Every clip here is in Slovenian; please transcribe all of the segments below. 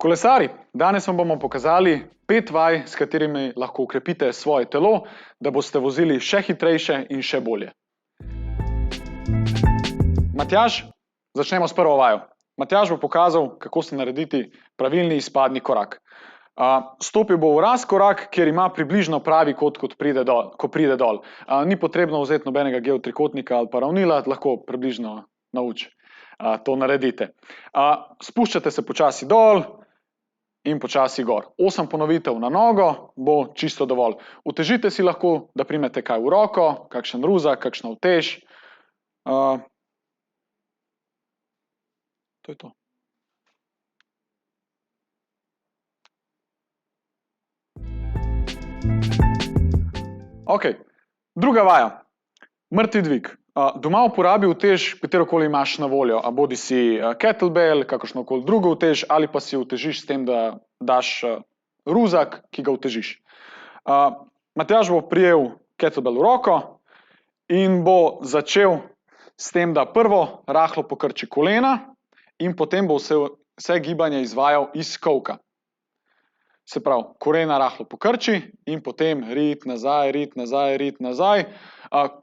Kolesari, danes vam bomo pokazali 5 vaj, s katerimi lahko ukrepite svoje telo, da boste vozili še hitrejše in še bolje. Matjaž, začnemo s prvo vajo. Matjaž bo pokazal, kako se narediti pravilni izpadni korak. Stopil bo v razkorak, kjer ima približno pravi kot ko pride dol. Ni potrebno vzeti nobenega geotrikotnika ali pa ravnila, lahko približno nauči to naredite. Spuščate se počasi dol in počasi gor. 8 ponovitev na nogo bo čisto dovolj. Utežite si lahko, da primete kaj v roko, kakšen ruzak, kakšno utež. To je to. Ok, druga vaja. Mrtvi dvig. Doma uporabi utež, katerokoli imaš na voljo, bodi si kettlebell, kakršnokoli drugo utež, ali pa si utežiš s tem, da daš ruzak, ki ga utežiš. Matjaž bo prijel kettlebell v roko in bo začel s tem, da prvo rahlo pokrči kolena in potem bo vse gibanje izvajal iz kolka. Se pravi, kolena rahlo pokrči in potem rit nazaj,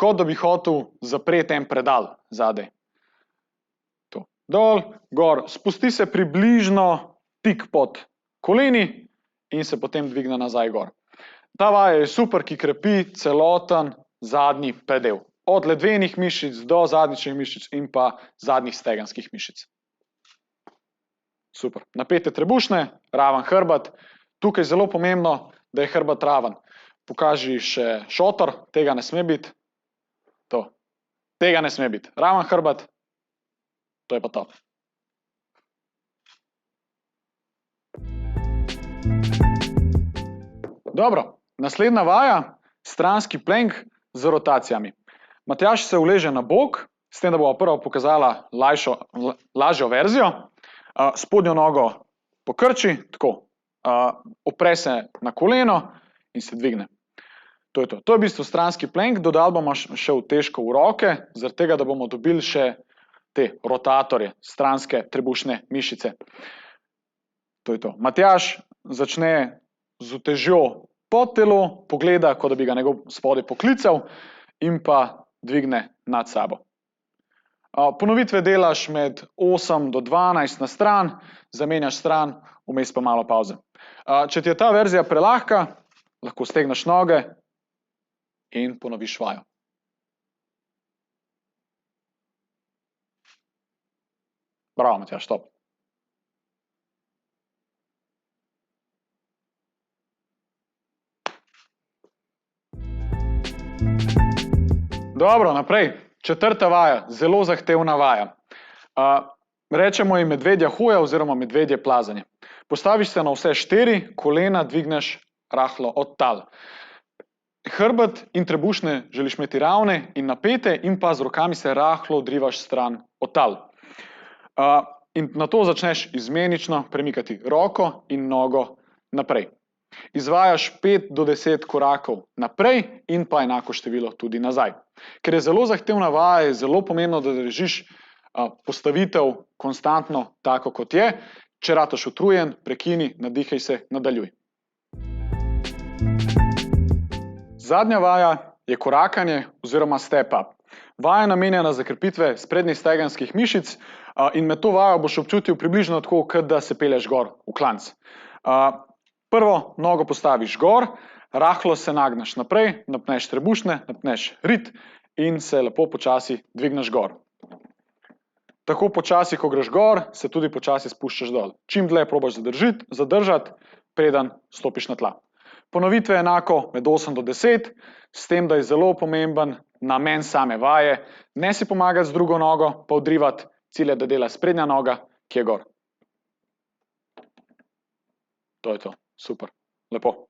kot da bi hotel zapreti en predal zadaj. To. Dol, gor, spusti se približno tik pod koleni in se potem dvigne nazaj gor. Ta vaja je super, ki krepi celoten zadnji predel. Od ledvenih mišic do zadnjičnih mišic in pa zadnjih stegenskih mišic. Super. Napete trebušne, raven hrbet. Tukaj je zelo pomembno, da je hrbet raven. Pokaži še šotor, tega ne sme biti. To. Tega ne sme biti. Raven hrbet, to je pa to. Dobro, naslednja vaja, stranski plank z rotacijami. Matjaž se uleže na bok, s tem, da bo prvo pokazala lažjo verzijo. Spodnjo nogo pokrči, tako. Opre se na koleno in se dvigne. To je to. To je v bistvu stranski plank, dodali bomo še utežko v roke, zaradi tega, da bomo dobili še te rotatorje, stranske trebušne mišice. To je to. Matjaž začne z utežjo pod telo, pogleda, kot da bi ga nekdo spodaj poklical in pa dvigne nad sabo. Ponovitve delaš med 8 do 12 na stran, zamenjaš stran, vmes pa malo pavze. Če ti je ta verzija prelahka, lahko stegneš noge in ponoviš vajo. Bravo, Matjaž, top. Dobro, naprej. Četrta vaja, zelo zahtevna vaja. Rečemo ji medvedja hoja oziroma medvedje plazanje. Postaviš se na vse 4, kolena dvigneš rahlo od tal. Hrbet in trebušne želiš imeti ravne in napete in pa z rokami se rahlo odrivaš stran od tal. In nato začneš izmenično premikati roko in nogo naprej. Izvajaš 5 do 10 korakov naprej in pa enako število tudi nazaj. Ker je zelo zahtevna vaja, je zelo pomembno, da držiš postavitev konstantno tako, kot je. Če rataš utrujen, prekini, nadihaj se, nadaljuj. Zadnja vaja je korakanje oziroma step up. Vaja je namenjena za krepitve sprednjih stegenskih mišic in med to vajo boš občutil približno tako, kot da se pelješ gor v klanec. Prvo nogo postaviš gor, rahlo se nagneš naprej, napneš trebušne, napneš rit in se lepo počasi dvigneš gor. Tako počasi, ko greš gor, se tudi počasi spuščaš dol. Čim dlje probaš zadržati, preden stopiš na tla. Ponovitve enako med 8 do 10, s tem, da je zelo pomemben namen same vaje. Ne si pomagati z drugo nogo, pa odrivati, cilj je, da dela sprednja noga, ki je gor. To je to. Super. Lepo.